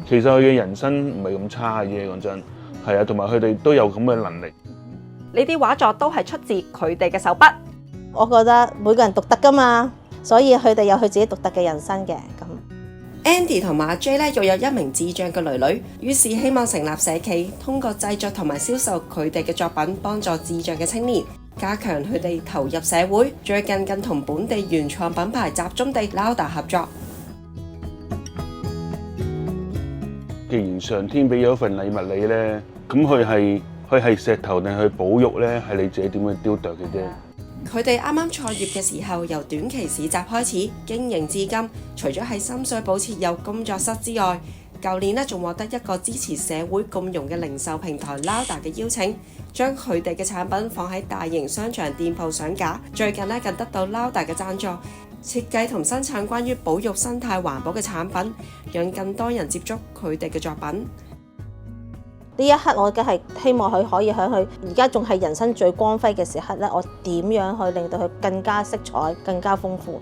其實佢嘅人生唔係咁差嘅啫，講真。係啊，同埋佢哋都有咁嘅能力。呢啲畫作都係出自佢哋嘅手筆。我覺得每個人獨特㗎嘛，所以佢哋有佢自己獨特嘅人生嘅。咁 Andy 同埋阿 J 咧，又有一名智障嘅囡囡，於是希望成立社企，通過製作同埋銷售佢哋嘅作品，幫助智障嘅青年，加強佢哋投入社會。最近更同本地原創品牌集中地 Lauda 合作。既然上天俾咗一份禮物你咧，咁佢係石頭定係寶玉咧？係你自己點樣雕琢嘅啫。佢哋啱啱創業嘅時候，由短期市集開始經營至今，除咗喺深水埗設有工作室之外，舊年咧仲獲得一個支持社會共融嘅零售平台 Lauda 嘅邀請，將佢哋嘅產品放喺大型商場店鋪上架。最近咧更得到 Lauda 嘅贊助，設計同生產關於保育生態環保嘅產品，讓更多人接觸佢哋嘅作品。呢一刻我梗係希望佢可以喺佢而家仲係人生最光輝嘅時刻咧，我點樣去令到佢更加色彩、更加豐富。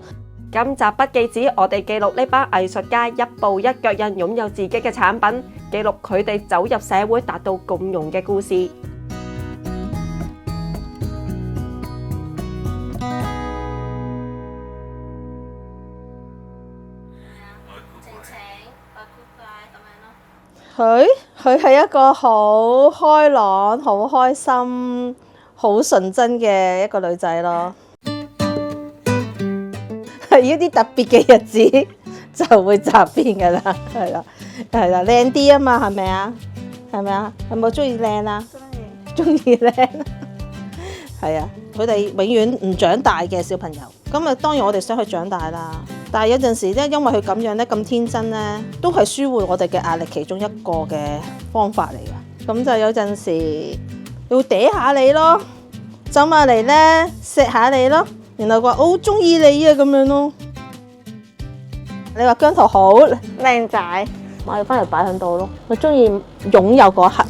今集筆記指我哋記錄呢班藝術家一步一腳印擁有自己嘅產品，記錄佢哋走入社會達到共融嘅故事。佢係一個好開朗、好開心、好純真嘅一個女仔咯。係呢啲特別嘅日子就會雜變噶啦，係啦，靚啲啊嘛，係咪啊？係咪啊？有冇中意靚啊？中意靚，係啊！佢哋永遠唔長大嘅小朋友，咁啊當然我哋想去長大啦。但係有陣時咧，因為佢咁樣咧，咁天真咧，都係舒緩我哋嘅壓力其中一個嘅方法嚟噶。咁就有陣時要嗲下你咯，走埋嚟咧錫下你咯，然後話我好中意你啊咁樣咯。你話姜濤好靚仔，我要翻嚟擺喺度咯。佢中意擁有嗰刻，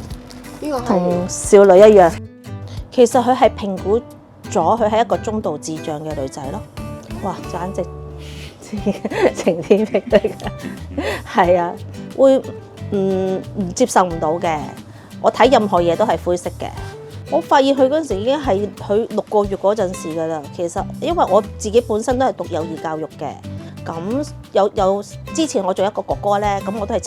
同少女一樣。其實佢係評估咗佢係一個中度智障嘅女仔咯。哇，簡直〜晴天霹靂嘅，係啊，會唔接受唔到嘅。我睇任何嘢都係灰色嘅。我發現佢嗰陣時已經係佢6個月嗰陣時噶啦。其實因為我自己本身都係讀幼兒教育嘅，咁有之前我做一個哥哥咧，咁我都係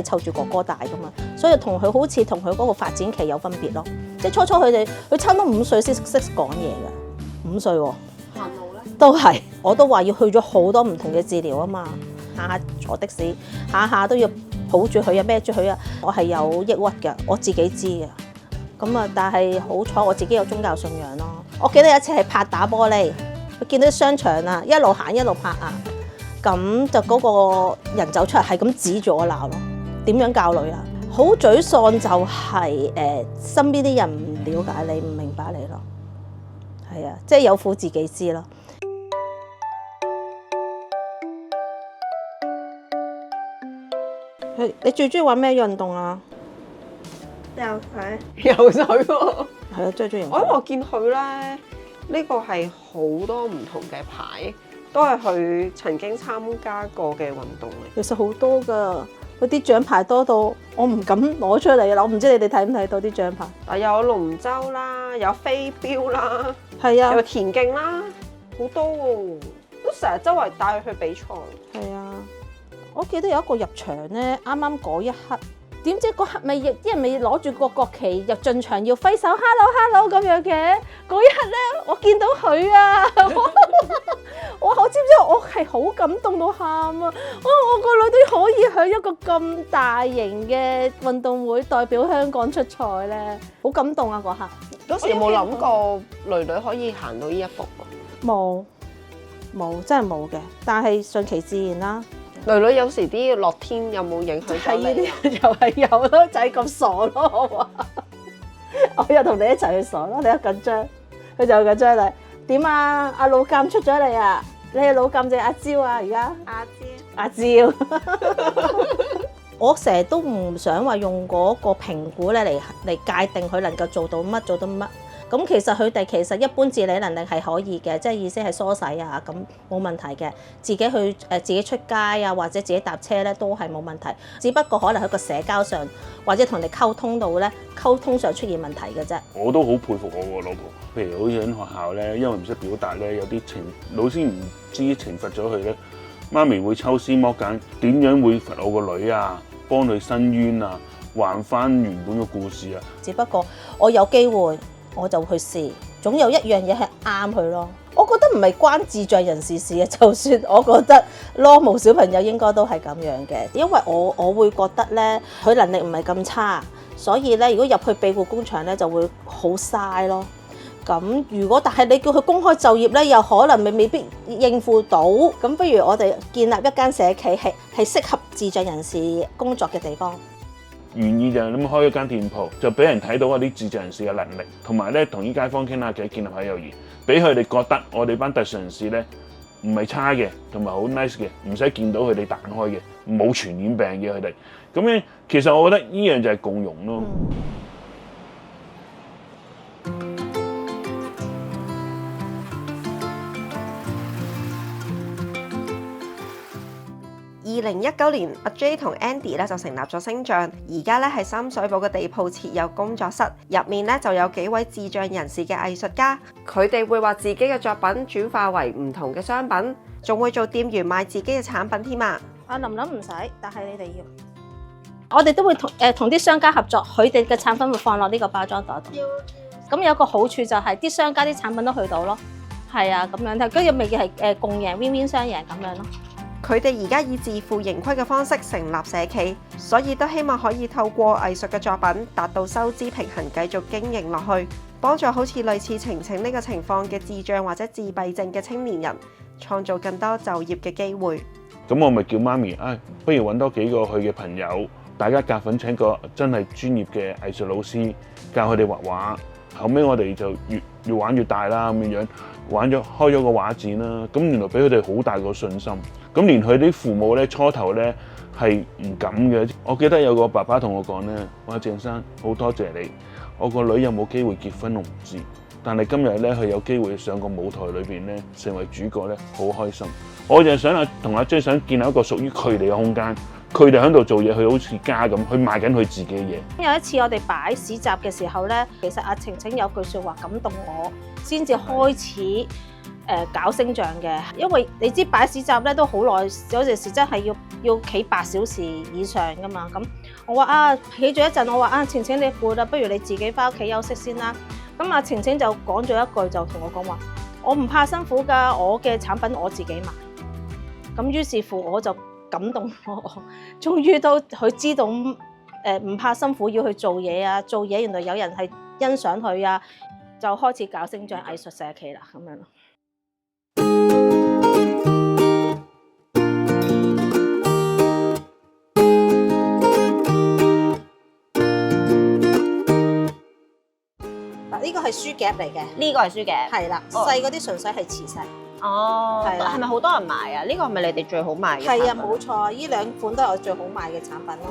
湊住哥哥大噶嘛，所以同佢好似同佢嗰個發展期有分別咯。即係初佢差唔多5歲先識講嘢嘅，5歲喎。行路咧都係，我都話要去咗好多唔同嘅治療啊嘛，下下坐的士，下下都要抱住佢啊，孭住佢啊，我係有抑鬱嘅，我自己知嘅。咁啊，但係好彩我自己有宗教信仰咯。我記得有一次係拍打玻璃，佢見到啲商場啊，一路行一路拍啊，咁就嗰個人走出嚟係咁指住我鬧咯。點樣教女啊？好沮喪就係身邊啲人唔了解你，唔明白你咯。係啊，即係有苦自己知咯。你最中意玩咩運動啊？游水喎。係啊，最中意。我見佢咧，呢個係好多唔同嘅牌，都係佢曾經參加過嘅運動嚟。其實好多㗎，嗰啲獎牌多到我唔敢攞出嚟啦。我唔知你哋睇唔睇到啲獎牌？啊，有龍舟啦，有飛鏢啦，係啊，有田徑啦，好多喎，都成日周圍帶佢去比賽。係啊，我記得有一個入場咧，啱啱嗰一刻，點知嗰刻咪啲人咪攞住個國旗入進場要揮手 hello 咁樣嘅，嗰一刻咧我見到佢啊，我知唔知我係好感動到喊啊！我個女都可以喺一個咁大型嘅運動會代表香港出賽咧，好感動啊！嗰刻嗰時有冇諗過囡囡可以行到呢一步啊？冇，真係冇嘅，但係順其自然啦。囡囡有時啲樂天有冇影響到你啊？又係有咯，就係咁傻咯，我又同你一齊去傻咯，你又緊張，佢就緊張嚟。點啊？阿老監出咗嚟啊！你係老監定阿蕉啊？而家阿蕉。我成日都唔想話用嗰個評估咧嚟界定佢能夠做到乜，咁其實佢哋其實一般自理能力係可以嘅，即係意思係梳洗啊，咁冇問題嘅。自己出街啊，或者自己搭車咧都係冇問題。只不過可能喺個社交上或者同你溝通到咧，溝通上出現問題嘅啫。我都好佩服我個老婆，譬如好似喺學校咧，因為唔識表達咧，有啲老師唔知懲罰咗佢咧，媽咪會抽絲剝繭，點樣會罰我個女啊，幫佢伸冤啊，還翻原本嘅故事啊。只不過我有機會我就去試，總有一樣嘢係啱佢咯。我覺得唔係關智障人士事啊，就算我覺得normal小朋友應該都係咁樣嘅，因為我會覺得咧，佢能力唔係咁差，所以咧如果入去庇護工場咧就會好嘥咯。咁如果但係你叫佢公開就業咧，又可能未必應付到。咁不如我哋建立一間社企，係適合智障人士工作嘅地方。願意就咁開一間店鋪，就俾人睇到嗰啲智障人士嘅能力，同埋咧同啲街坊傾下偈，建立下友誼，俾佢哋覺得我哋班特殊人士咧唔係差嘅，同埋好 nice 嘅，唔使見到佢哋彈開嘅，冇傳染病嘅佢哋。咁咧，其實我覺得呢樣就係共融咯。2019年，阿 J 同 Andy 咧就成立咗星象，而家咧係深水埗嘅地鋪設有工作室，入面咧就有幾位智障人士嘅藝術家，佢哋會話自己嘅作品轉化為唔同嘅商品，仲會做店員賣自己嘅產品添啊！阿琳琳唔使，但係你哋要，我哋都會同啲商家合作，佢哋嘅產品會放落呢個包裝袋度。咁有個好處就係啲商家啲產品都去到咯，係啊咁樣，跟住咪係共贏 win-win 雙贏咁樣咯。佢哋而家以自負盈虧嘅方式成立社企，所以都希望可以透過藝術嘅作品達到收支平衡，繼續經營落去，幫助好似類似晴晴呢個情況嘅智障或者自閉症嘅青年人，創造更多就業嘅機會。咁我咪叫媽咪，不如揾多幾個佢嘅朋友，大家夾份請個真係專業嘅藝術老師教佢哋畫畫。後尾我哋就越玩越大啦，咁樣開咗個畫展啦。咁原來俾佢哋好大個信心。咁連佢啲父母咧初頭咧係唔敢嘅。我記得有個爸爸同我講咧，話鄭生好多謝你，我個女有冇機會結婚我唔知，但係今日咧佢有機會上個舞台裏邊咧成為主角咧，好開心。我就想同阿 J 想建立一個屬於佢哋嘅空間，佢哋喺度做嘢，佢好似家咁，去賣緊佢自己嘅嘢。有一次我哋擺市集嘅時候咧，其實阿晴晴有句説話感動我，先至開始搞星象嘅。因為你知擺市集咧都好耐，有陣時真係要企8小時以上噶嘛。咁我話企咗一陣，我話晴晴你攰啦，不如你自己翻屋企休息先啦。咁阿晴晴就講咗一句，就同我講話：我唔怕辛苦㗎，我嘅產品我自己賣。咁於是乎我就感動我，終於都佢知道唔怕辛苦要去做嘢啊！做嘢原來有人係欣賞佢啊，就開始搞星象藝術社企啦，咁樣咯。嗱，呢個係書夾嚟嘅，呢個係書嘅，係啦，細嗰啲純粹係磁石。哦，係啦，係咪好多人買啊？呢個係咪你哋最好賣嘅？係啊，冇錯，呢2款都係我最好賣嘅產品咯。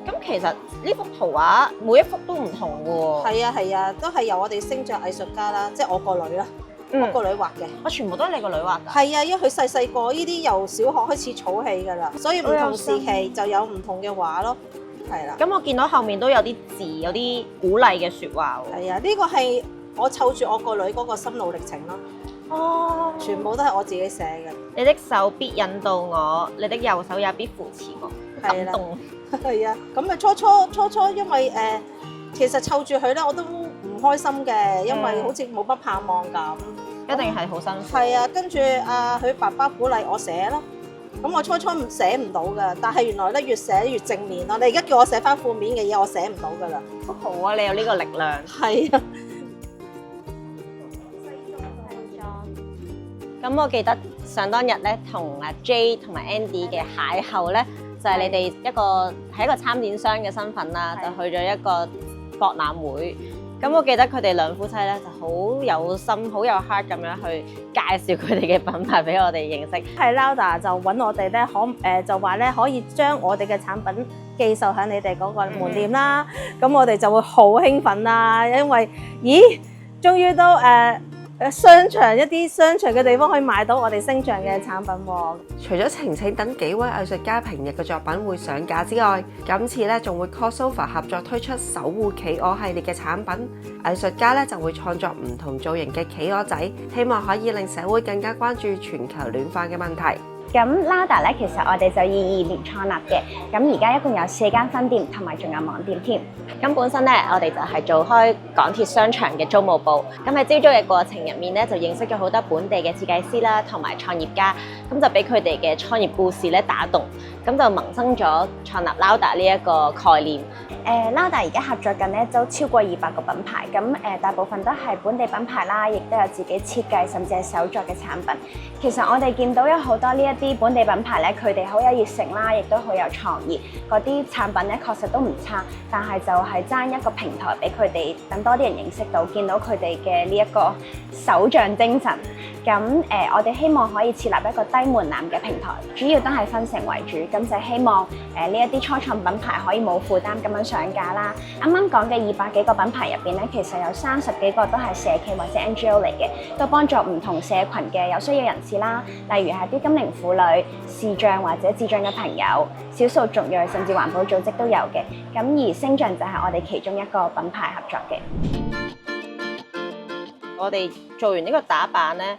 咁其實呢幅圖畫每一幅都唔同嘅喎。係啊係啊，都係由我哋星象藝術家啦，即係我個女啦，我個女畫嘅。我全部都係你個女畫㗎。係啊，因為佢細個呢啲由小學開始儲起㗎啦，所以唔同時期就有唔同嘅畫咯。係啦。咁我見到後面都有啲字，有啲鼓勵嘅説話喎。係啊，呢個係我湊住我個女嗰個心路歷程咯。哦，全部都係我自己寫嘅。你的手必引導我，你的右手也必扶持我。感動。係啊，咁啊初初因為其實湊住佢咧，我都唔開心嘅，因為好似冇乜盼望咁。一定係好辛苦。係啊，跟住佢爸爸鼓勵我寫咯。咁我初寫唔到㗎，但係原來咧越寫越正面咯。你而家叫我寫翻負面嘅嘢，我寫唔到㗎啦。都好啊，你有呢個力量。係啊。咁我記得上當日咧，同阿 J 同埋 Andy 嘅邂逅咧，就係你哋一個參展商嘅身份啦，就去咗一個博覽會。咁我記得佢哋兩夫妻咧就好有心、好有 heart 咁樣去介紹佢哋嘅品牌俾我哋認識。係 Lauda 就揾我哋咧，就話咧可以將我哋嘅產品寄售喺你哋嗰個門店啦。咁我哋就會好興奮啦，因為咦？終於都商場一啲商場嘅地方可以買到我哋星象嘅產品喎。除咗晴晴等幾位藝術家平日嘅作品會上架之外，今次咧仲會 crossover 合作推出守護企鵝系列嘅產品。藝術家咧就會創作唔同造型嘅企鵝仔，希望可以令社會更加關注全球暖化嘅問題。咁 Lauda 咧，其實我哋就22年創立嘅，咁而家一共有4間分店，同埋仲有網店添。咁本身咧，我哋就係做開港鐵商場嘅租務部。咁喺招租嘅過程入面咧，就認識咗好多本地嘅設計師啦，同埋創業家。咁就俾佢哋嘅創業故事咧打動，咁就萌生咗創立 Lauda 呢一個概念。Lauda 而家合作緊咧都超過200個品牌，咁大部分都係本地品牌啦，亦都有自己設計甚至係手作嘅產品。其實我哋見到有好多呢一啲本地品牌咧，佢哋好有熱誠啦，亦都好有創意。嗰啲產品咧確實都唔差，但係就係爭一個平台俾佢哋，等多啲人認識到，見到佢哋嘅呢一個手匠精神。咁我哋希望可以設立一個低門檻嘅平台，主要都係分成為主，咁就希望呢一啲初創品牌可以冇負擔咁樣上架啦。啱啱講嘅200幾個品牌入邊咧，其實有30幾個都係社企或者 NGO 嚟嘅，都幫助唔同社群嘅有需要人士啦，例如係啲金齡婦女、視障或者智障嘅朋友、少數族裔甚至環保組織都有嘅。咁而星象就係我哋其中一個品牌合作嘅。我哋做完呢個打版咧，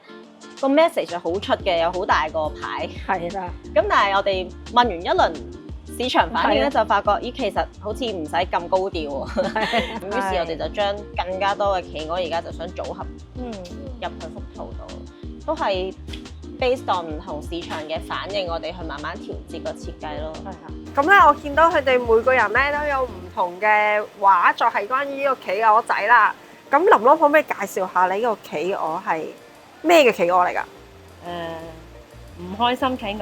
個 message 就好出嘅，有好大個牌。係啦。咁但係我哋問完一輪市場反應咧，就發覺咦，其實好似唔使咁高調喎。咁於是我哋就將更加多嘅企鵝而家就想組合入去幅圖度，都係 based on 唔同市場嘅反應，我哋去慢慢調節個設計咯。咁咧，我見到佢哋每個人咧都有唔同嘅畫作係關於呢個企鵝仔啦。咁林朗可唔可以介紹下你呢個企鵝係咩嘅企鵝嚟㗎？唔開心企鵝，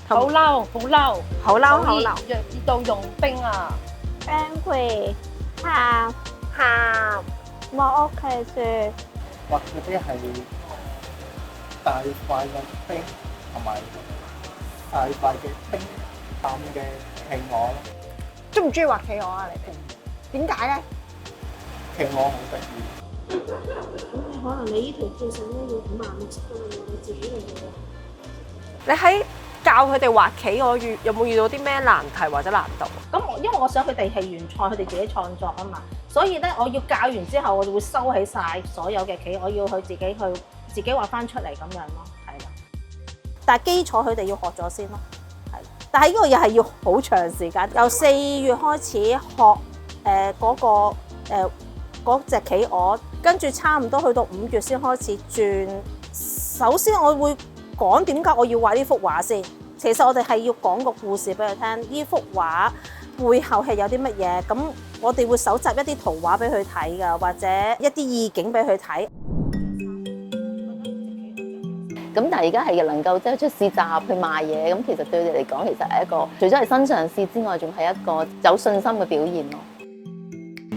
好嬲，好嬲，好嬲，好嬲，熱到融冰啊 ！Angry，喊，冇屋企住。畫嗰啲係大塊嘅冰，同埋大塊嘅冰淡嘅企鵝咯。中唔中意畫企鵝啊？你哋點解咧？企鵝好得意。咁可能你呢條配色咧要5顏6色㗎嘛，你自己嚟嘅。你喺教佢哋畫企鵝有冇遇到啲咩難題或者難度？咁因為我想佢哋係原創，佢哋自己創作啊嘛，所以咧我要教完之後，我就會收起晒所有嘅企鵝，我要佢自己畫翻出嚟咁樣咯，係啦。但係基礎佢哋要學咗先咯，係。但係呢個又係要好長時間，由4月開始學嗰隻企鵝，跟住差唔多去到5月先開始轉。首先我會講點解我要畫呢幅畫先。其實我哋係要講個故事俾佢聽，呢幅畫背後係有啲乜嘢。咁我哋會搜集一啲圖畫俾佢睇㗎，或者一啲意境俾佢睇。咁但係而家係能夠即係出市集去賣嘢，咁其實對佢哋嚟講，其實係一個除咗係新嘗試之外，仲係一個有信心嘅表現咯。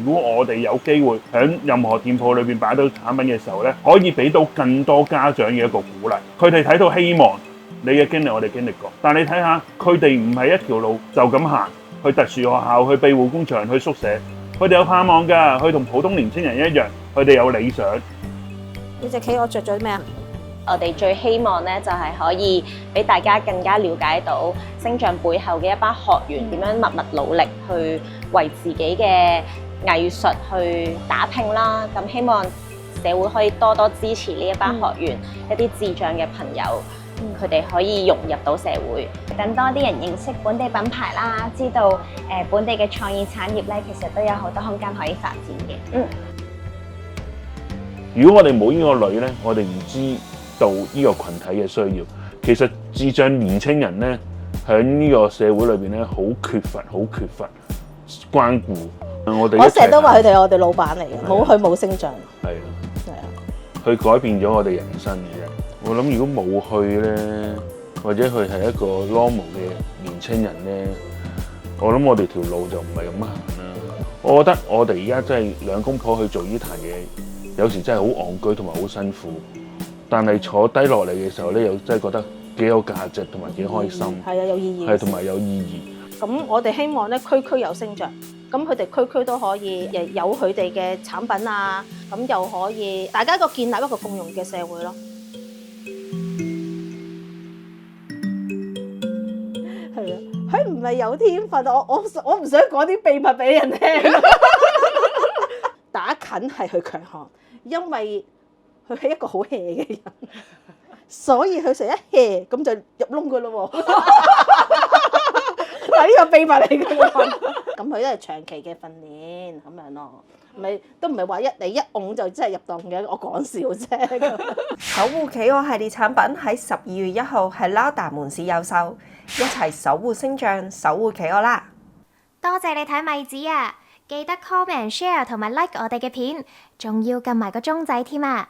如果我哋有機會喺任何店鋪裏邊擺到產品嘅時候咧，可以俾到更多家長嘅一個鼓勵，佢哋睇到希望。你嘅經歷我哋經歷過，但你睇下佢哋唔係一條路就咁行去特殊學校、去庇護工場、去宿舍，佢哋有盼望㗎，佢同普通年青人一樣，佢哋有理想。呢隻企鵝着咗啲咩啊？我哋最希望咧就係可以俾大家更加了解到星象背後嘅一班學員點樣默默努力去為自己嘅藝術去打拼啦。咁希望社會可以多多支持呢一班學員，一啲智障嘅朋友。佢哋可以融入到社會，等多啲人認識本地品牌啦，知道本地嘅創意產業咧，其實都有好多空間可以發展嘅。如果我哋冇呢個女咧，我哋唔知道呢個群體嘅需要。其實智障年青人咧，喺呢個社會裏邊咧，好缺乏關顧。我成日都話佢哋係我哋老闆嚟嘅，冇佢冇星象。係啊，佢改變咗我哋人生嘅啫。我諗如果冇去咧，或者佢係一個 normal 嘅年青人咧，我諗我哋條路就唔係咁行啦。我覺得我哋而家真係兩公婆去做呢壇嘢，有時真係好戇居同埋好辛苦，但係坐低落嚟嘅時候咧，又真係覺得幾有價值同埋幾開心。係啊，有意義。係同埋有意義。咁我哋希望咧，區區有星象，咁佢哋區區都可以有佢哋嘅產品啊，咁又可以大家建立一個共融嘅社會咯。係啊，佢唔係有天分，我唔想講啲秘密俾人聽。打緊係佢強項，因為佢係一個好 hea 嘅人，所以佢成日一 hea 咁就入窿噶咯喎。但係呢個秘密嚟嘅喎，咁佢都係長期嘅訓練咁樣咯，都唔係話你一擁就真係入檔嘅，我講笑啫。守護企鵝系列產品喺12月1號喺 Lauda 門市有售，一齊守護星象，守護企鵝啦！多謝你睇米子啊！記得 comment、share 同埋 like 我哋嘅片，仲要撳埋個鐘仔添啊！